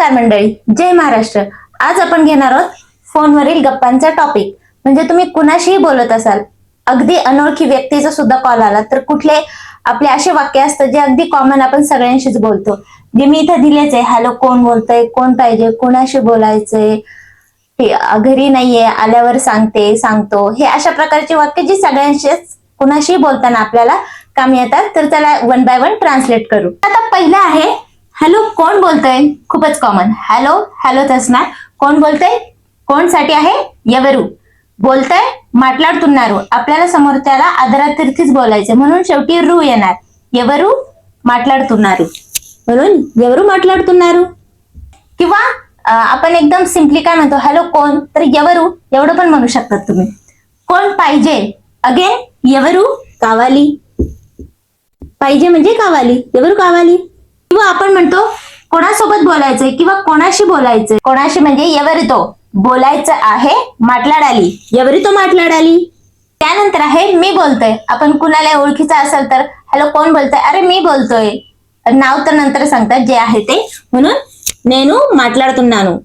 नमस्कार मंडळी, जय महाराष्ट्र. आज आपण घेणार आहोत फोनवरील गप्पांचा टॉपिक. म्हणजे तुम्ही कुणाशीही बोलत असाल, अगदी अनोळखी व्यक्तीचा सुद्धा कॉल आला तर कुठले आपले असे वाक्य असतात जे अगदी कॉमन आपण सगळ्यांशीच बोलतो. जे मी इथे दिलेच आहे. हॅलो, कोण बोलतय, कोण पाहिजे, कोणाशी बोलायचंय, घरी नाहीये, आल्यावर सांगतो. हे अशा प्रकारचे वाक्य जी सगळ्यांशीच कुणाशी बोलताना आपल्याला कामी येतात. तर त्याला वन बाय वन ट्रान्सलेट करू. आता पहिलं आहे हॅलो, कोण बोलतय. खूपच कॉमन. हॅलोच असणार. कोण बोलतय, कोण साठी आहे ఎవరు, बोलतय మాట్లాడుతున్నారు. आपल्याला समोरच्याला आदरातिर्थीच बोलायचं म्हणून शेवटी रू येणार. ఎవరు మాట్లాడుతున్నారు म्हणून ఎవరు మాట్లాడుతున్నారు. किंवा आपण एकदम सिम्पली काय म्हणतो, हॅलो कोण, तर ఎవరు एवढं पण म्हणू शकतात तुम्ही. कोण पाहिजे, अगेन ఎవరు కావాలి. पाहिजे म्हणजे कावाली, ఎవరు కావాలి. किंवा आपण म्हणतो कोणासोबत बोलायचंय किंवा कोणाशी बोलायचंय. कोणाशी म्हणजे ఎవరితో बोलायचं आहे, माట్లాडाली, ఎవరితో माట్లాडाली. त्यानंतर आहे मी बोलतोय. आपण कुणाला ओळखीचं असेल तर हॅलो कोण बोलतोय, अरे मी बोलतोय. नाव तर नंतर सांगतात जे आहे ते, म्हणून నేను మాట్లాడుతున్నాను.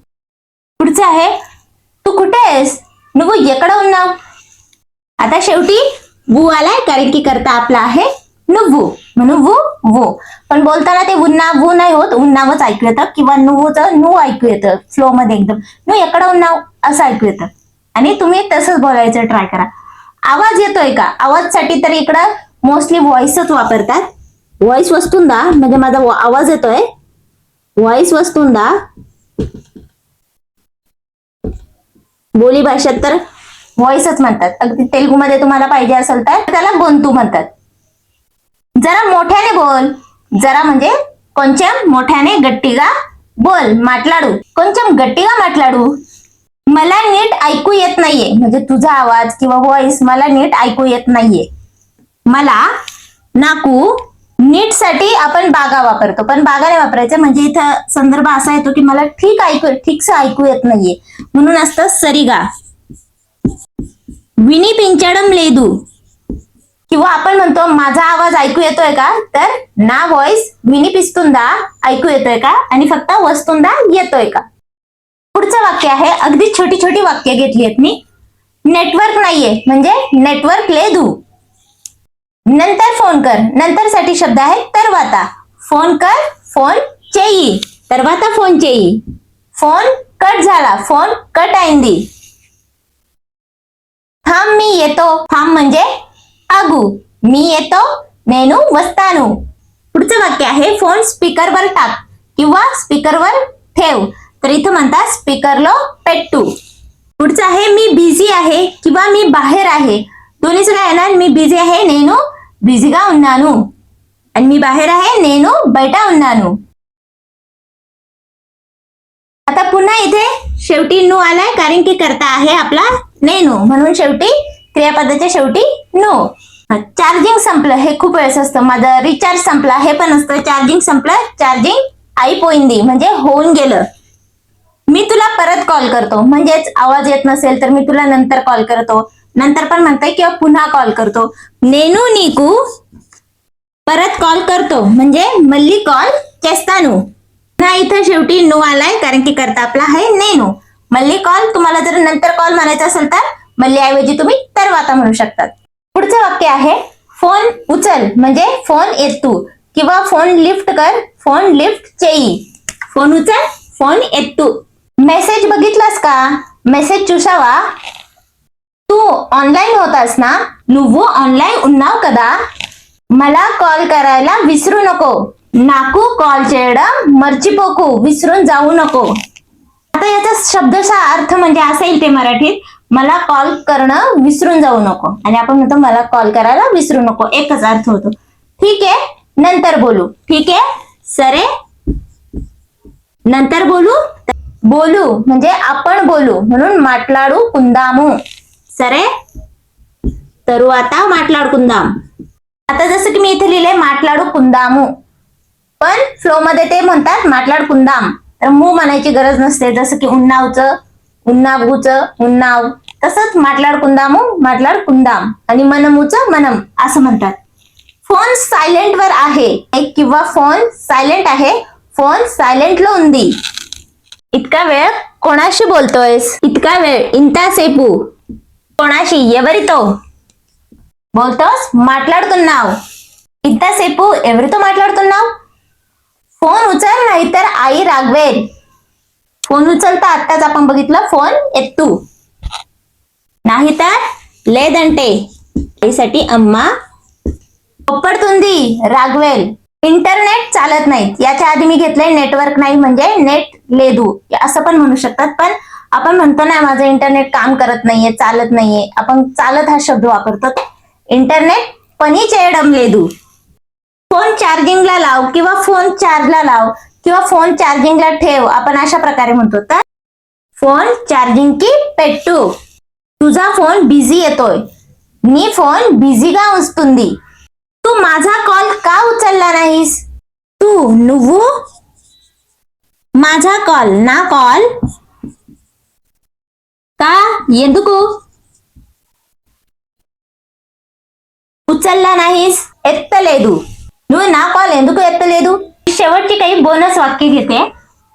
पुढचं आहे तू कुठे आहेस, నువ్వు ఎక్కడ ఉన్నావు. आता शेवटी वू आलाय कारण की करता आपला आहे నువ్వు म्हणून वू. पण बोलताना ते उन्ना वू नाही होत, उन्नावच ऐकू येतं किंवा नुवूचं नू ऐकू येतं फ्लो मध्ये एकदम. నువ్వు ఎక్కడ ఉన్నావు असं ऐकू येतं आणि तुम्ही तसंच बोलायचं ट्राय करा. आवाज येतोय का, आवाजसाठी तर इकडं मोस्टली व्हॉइसच वापरतात. व्हॉइस वस्तुंदा म्हणजे माझा आवाज येतोय, व्हॉइस वस्तुंदा. बोली भाषेत तर व्हॉइसच म्हणतात. अगदी तेलुगूमध्ये तुम्हाला पाहिजे असेल तर त्याला गोंतू म्हणतात. जरा मोठ्याने बोल, जरा म्हणजे కొంచెం मोठ्याने गट्टीगा बोल, माట్లాडू, కొంచెం गट्टीगा माట్లాडू. मला नीट ऐकू येत नाहीये म्हणजे तुझा आवाज किंवा व्हॉइस मला नीट ऐकू येत नाहीये. मला नाकू नीट साठी आपण बागा वापरतो, पण बागा नाही वापरायचं. म्हणजे इथं संदर्भ असा येतो की मला ठीकसं ऐकू येत नाहीये म्हणून असतं सरिगा. विनिपिंचडम लेदू. किंवा आपण म्हणतो माझा आवाज ऐकू येतोय का, तर ना व्हॉइस विनिपिस्तुंदा ऐकू येतोय का आणि फक्त वस्तुंदा येतोय का. पुढचं वाक्य आहे, अगदी छोटी छोटी वाक्य घेतली आहेत मी. नेटवर्क नाहीये म्हणजे नेटवर्क लेदू. नंतर फोन कर, नंतर साठी शब्द आहे तरवाता. फोन कर, फोन चेई, तरवाता फोन चेई. फोन कट झाला, फोन कट अయింది. थांब मी येतो, थांब म्हणजे आगू, मी येतो, నేను వస్తాను. पुढचं वाक्य आहे फोन स्पीकरवर टाक किंवा स्पीकरवर ठेव, तर इथं म्हणतात स्पीकरलो पेट्टू. पुढचं आहे मी बिझी आहे किंवा मी बाहेर आहे. दोन्हीच काय येणार, मी बिझी आहे నేను బిజీగా ఉన్నాను आणि मी बाहेर आहे నేను బయట ఉన్నాను. आता पुन्हा इथे शेवटी नो आलाय कारण की करता आहे आपला నేను म्हणून शेवटी क्रियापदाच्या शेवटी नो. चार्जिंग संपलं हे खूप वेळेस असतं, माझं रिचार्ज संपला हे पण असतं. चार्जिंग संपलं, चार्जिंग అయిపోయింది म्हणजे होऊन गेलं. मी तुला परत कॉल करतो म्हणजेच आवाज येत नसेल तर मी तुला नंतर कॉल करतो, नंतर पण म्हणताय किंवा पुन्हा कॉल करतो. నేను నీకు परत कॉल करतो म्हणजे मल्ली कॉल చేస్తాను. ना इथं शेवटी नो आलाय कारण की करता आपला आहे నేను. मल्ली कॉल, तुम्हाला जर नंतर कॉल म्हणायचा असेल तर मल्ली ऐवजी तुम्ही तरवाता म्हणू शकतात. पुढचं वाक्य आहे फोन उचल म्हणजे फोन येतू किंवा फोन लिफ्ट कर, फोन लिफ्ट चेई. फोन उचल, फोन येतू. मेसेज बघितलास का, मेसेज చూసావా. तू ऑनलाईन होतास ना, నువ్వు ఆన్లైన్ ఉన్నావు కదా. मला कॉल करायला विसरू नको, నాకు कॉल చేయడం మర్చిపోకు, विसरून जाऊ नको. आता याचा शब्दशः अर्थ म्हणजे असा येईल ते मराठीत, मला कॉल करणं विसरून जाऊ नको. आणि आपण म्हणतो मला कॉल करायला विसरू नको, एकच अर्थ होतो. ठीक आहे, नंतर बोलू. ठीक आहे सरे, नंतर बोलू. बोलू म्हणजे आपण बोलू म्हणून మాట్లాడు కుందాము. सरे तरुवाता మాట్లాడుకుందాం. आता जसं की मी इथे लिहिलंय మాట్లాడుకుందాము, पण फ्लो मध्ये ते म्हणतात మాట్లాడుకుందాం, तर मू म्हणायची गरज नसते. जसं की उन्नावचं, उन्नावूचं, उन्नाव, तसंच మాట్లాడుకుందాము, మాట్లాడుకుందాం आणि मनमूचं मनम असं म्हणतात. फोन सायलेंट वर आहे किंवा फोन सायलेंट आहे, फोन सायलेंट లో ఉంది. इतका वेळ कोणाशी बोलतोयस? इतका वेळ इंतासेपू कोणाशी ఎవరితో बोलतोस? మాట్లాడుతున్నావు. ఇంతసేపు ఎవరితో మాట్లాడుతున్నావు? फोन उचल नाहीतर आई रागवेल. फोन उचलता आत्ताच आपण बघितलं फोन ఎత్తు. नाहीतर లేదంటే यासाठी अम्मा कोपडतुंदी रागवेल. इंटरनेट चालत नाहीत. याच्या आधी मी घेतलंय नेटवर्क नाही म्हणजे नेट लेदू असं पण म्हणू शकतात. पण आपण म्हणतो ना माझं इंटरनेट काम करत नाहीये, चालत नाहीये, आपण चालत हा शब्द वापरतो. इंटरनेट पनी చేయడం లేదు. फोन चार्जिंगला लाव किंवा फोन चार्जला लाव किंवा फोन चार्जिंगला ठेव आपण अशा प्रकारे म्हणतो. तर फोन चार्जिंग की పెట్టు. तुझा फोन बिझी येतोय. నీ फोन బిజీగా వస్తుంది. तू माझा कॉल का उचलला नाहीस? तू నువ్వు माझा कॉल నా कॉल का ఎందుకు उचलला नाहीस? ఎత్తలేదు. నువ్వు నా कॉल ఎందుకు ఎత్తలేదు? शेवटची काही बोनस वाक्य घेते.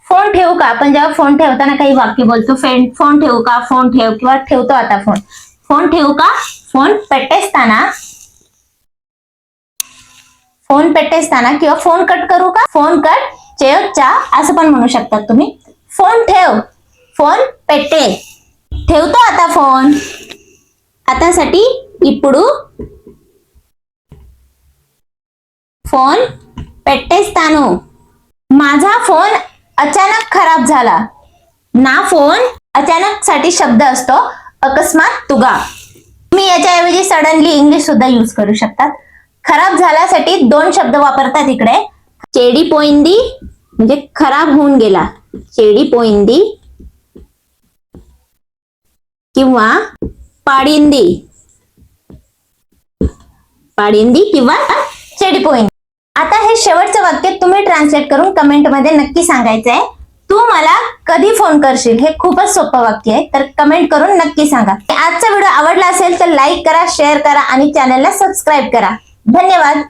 फोन ठेवू का? आपण जेव्हा फोन ठेवताना काही वाक्य बोलतो. फोन ठेवू का? फोन ठेव किंवा ठेवतो आता फोन. फोन ठेवू का? फोन పెట్టేస్తానా? फोन పెట్టేస్తానా किंवा फोन कट करू का? फोन कट చేయొచ్చా असं पण म्हणू शकतात तुम्ही. फोन ठेव, फोन పెట్టే. ठेवतो आता फोन. आतासाठी ఇప్పుడు फोन పెట్టేస్తాను. माझा फोन अचानक खराब झाला. ना फोन अचानक साठी शब्द असतो अकस्मात तुगा. तुम्ही याच्याऐवजी सडनली इंग्लिश सुद्धा यूज करू शकतात. खराब झाल्यासाठी दोन शब्द वापरतात इकडे. చెడిపోయింది म्हणजे खराब होऊन गेला. చెడిపోయింది किंवा पाडिंदी. पाडिंदी किंवा చెడిపోయింది. आता हे शेवटचं वाक्य तुम्ही ट्रान्सलेट करून कमेंट मध्ये नक्की सांगायचंय. तू मला कधी फोन करशील? हे खूपच सोपं वाक्य आहे. तर कमेंट करून नक्की सांगा. आजचा व्हिडिओ आवडला असेल तर लाईक करा, शेअर करा आणि चॅनलला सबस्क्राईब करा. धन्यवाद.